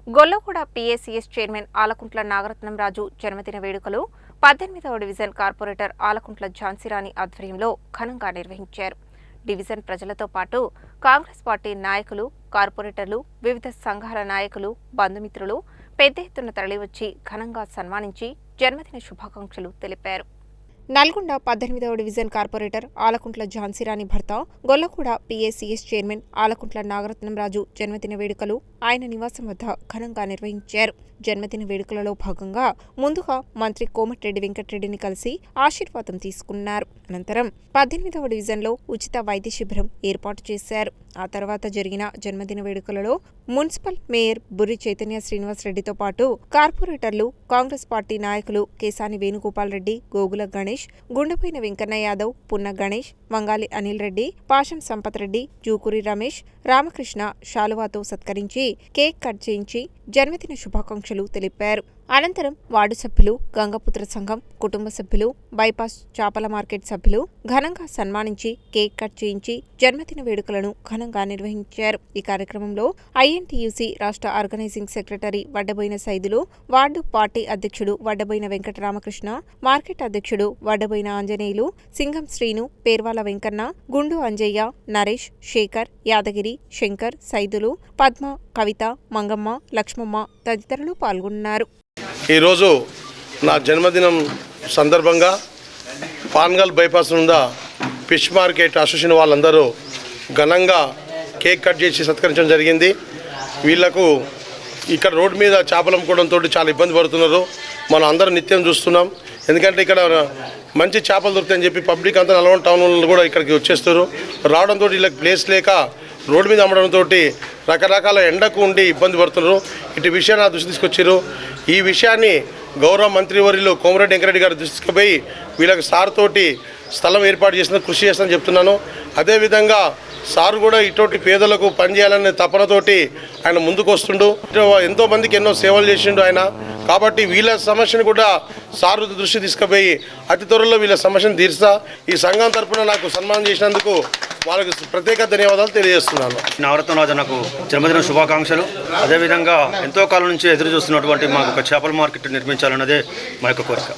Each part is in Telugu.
గొల్లగూడ పీఏసీఎస్ చైర్మన్ ఆలకుంట్ల నాగరత్నం రాజు జన్మదిన వేడుకలు 18వ డివిజన్ కార్పొరేటర్ ఆలకుంట్ల ఝాన్సీరాణి ఆధ్వర్యంలో ఘనంగా నిర్వహించారు. డివిజన్ ప్రజలతో పాటు కాంగ్రెస్ పార్టీ నాయకులు, కార్పొరేటర్లు, వివిధ సంఘాల నాయకులు, బంధుమిత్రులు పెద్ద ఎత్తున తరలివచ్చి ఘనంగా సన్మానించి జన్మదిన శుభాకాంక్షలు తెలిపారు. నల్గొండ 18వ డివిజన్ కార్పొరేటర్ ఆలకుంట్ల ఝాన్సీరాణి భర్త గొల్లగూడ పీఏసీఎస్ చైర్మన్ ఆలకుంట్ల నాగరత్నం రాజు జన్మదిన వేడుకలు ఆయన నివాసం వద్ద ఘనంగా నిర్వహించారు. జన్మదిన వేడుకలలో భాగంగా ముందుగా మంత్రి కోమటిరెడ్డి వెంకటరెడ్డిని కలిసి ఆశీర్వాదం తీసుకున్నారు. అనంతరం 18వ డివిజన్లో ఉచిత వైద్య శిబిరం ఏర్పాటు చేశారు. ఆ తర్వాత జరిగిన జన్మదిన వేడుకలలో మున్సిపల్ మేయర్ బుర్రి చైతన్య శ్రీనివాసరెడ్డితో పాటు కార్పొరేటర్లు, కాంగ్రెస్ పార్టీ నాయకులు కేసాని వేణుగోపాల్ రెడ్డి, గోగుల గణేష్, గుండెపోయిన వెంకన్న యాదవ్, పున్న గణేష్, వంగాలి అనిల్ రెడ్డి, పాషం సంపత్ రెడ్డి, జూకూరి రమేష్, రామకృష్ణ శాలువాతో సత్కరించి కేక్ కట్ చేయించి జన్మదిన శుభాకాంక్షలు తెలిపారు. అనంతరం వార్డు సభ్యులు, గంగపుత్ర సంఘం కుటుంబ సభ్యులు, బైపాస్ చేపల మార్కెట్ సభ్యులు ఘనంగా సన్మానించి కేక్ కట్ చేయించి జన్మదిన వేడుకలను ఘనంగా నిర్వహించారు. ఈ కార్యక్రమంలో ఐఎన్టీయూసీ రాష్ట్ర organising secretary Vaddaboina Saidulu, ward party అధ్యక్షుడు వడ్డబోయిన వెంకటరామకృష్ణ, మార్కెట్ అధ్యక్షుడు వడ్డబోయిన ఆంజనేయులు, సింగం శ్రీను, పేర్వాల వెంకన్న, గుండు అంజయ్య, నరేష్, శేఖర్, యాదగిరి, శంకర్, సైదులు, పద్మ, కవిత, మంగమ్మ, లక్ష్మమ్మ తదితరులు పాల్గొన్నారు. ఈరోజు నా జన్మదినం సందర్భంగా పాన్గల్ బైపాస్ నుండి ఫిష్ మార్కెట్ అసోసియేషన్ వాళ్ళందరూ ఘనంగా కేక్ కట్ చేసి సత్కరించడం జరిగింది. వీళ్లకు ఇక్కడ రోడ్డు మీద చేపలు అమ్ముకోవడంతో చాలా ఇబ్బంది పడుతున్నారు. మనం అందరం నిత్యం చూస్తున్నాం. ఎందుకంటే ఇక్కడ మంచి చేపలు దొరుకుతాయని చెప్పి పబ్లిక్ అంతా నల్గొండ టౌన్ కూడా ఇక్కడికి వచ్చేస్తారు. రావడంతో వీళ్ళకి ప్లేస్ లేక రోడ్డు మీద అమ్మడంతో రకరకాల ఎండకు ఉండి ఇబ్బంది పడుతున్నారు. ఇటు విషయాన్ని నా దృష్టి తీసుకొచ్చారు. ఈ విషయాన్ని గౌరవ మంత్రివర్యులు కోమటిరెడ్డి వెంకరెడ్డి గారి దృష్టికి పోయి వీళ్ళకి సార్ తోటి స్థలం ఏర్పాటు చేసిన కృషి చేస్తానని చెప్తున్నాను. అదేవిధంగా సార్ కూడా ఇటువంటి పేదలకు పనిచేయాలనే తపనతోటి ఆయన ముందుకు వస్తుండు. ఎంతోమందికి ఎన్నో సేవలు చేసిండు ఆయన. కాబట్టి వీళ్ళ సమస్యను కూడా సార్ దృష్టి తీసుకుపోయి అతి త్వరలో వీళ్ళ సమస్యను తీర్చా. ఈ సంఘం తరఫున నాకు సన్మానం చేసినందుకు వాళ్ళకి ప్రత్యేక ధన్యవాదాలు తెలియజేస్తున్నాను. నాగరత్నం రాజు నాకు జన్మదిన శుభాకాంక్షలు. అదేవిధంగా ఎంతో కాలం నుంచి ఎదురు చూస్తున్నటువంటి మాకు ఒక చేపల మార్కెట్ నిర్మించాలన్నదే మా యొక్క కోరిక.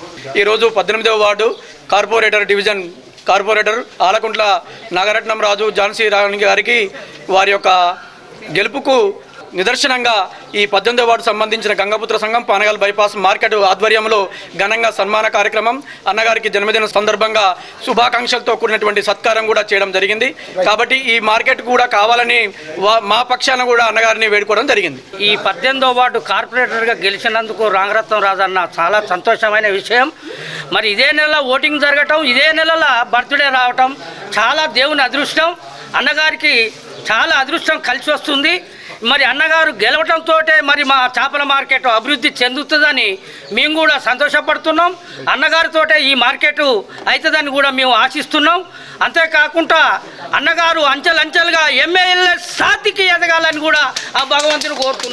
ఈరోజు 18వ ward corporator division corporator Alakuntla Nagaratnam Raju Jhansirani గారికి వారి యొక్క గెలుపుకు నిదర్శనంగా ఈ 18వ వార్డు సంబంధించిన గంగపుత్ర సంఘం పానగల్ బైపాస్ మార్కెట్ ఆధ్వర్యంలో ఘనంగా సన్మాన కార్యక్రమం, అన్నగారికి జన్మదిన సందర్భంగా శుభాకాంక్షలతో కూడినటువంటి సత్కారం కూడా చేయడం జరిగింది. కాబట్టి ఈ మార్కెట్ కూడా కావాలని మా పక్షాన కూడా అన్నగారిని వేడుకోవడం జరిగింది. ఈ 18వ వార్డు కార్పొరేటర్గా గెలిచినందుకు నాగరత్నం రాజు అన్న చాలా సంతోషమైన విషయం. మరి ఇదే నెల ఓటింగ్ జరగటం, ఇదే నెలలో బర్త్డే రావటం చాలా దేవుని అదృష్టం. అన్నగారికి చాలా అదృష్టం కలిసి వస్తుంది. మరి అన్నగారు గెలవటంతో మరి మా చేపల మార్కెట్ అభివృద్ధి చెందుతుందని మేము కూడా సంతోషపడుతున్నాం. అన్నగారితో ఈ మార్కెట్ అవుతుందని కూడా మేము ఆశిస్తున్నాం. అంతేకాకుండా అన్నగారు అంచెలంచెలుగా ఎమ్మెల్యే సాధికి ఎదగాలని కూడా ఆ భగవంతుని కోరుతున్నాం.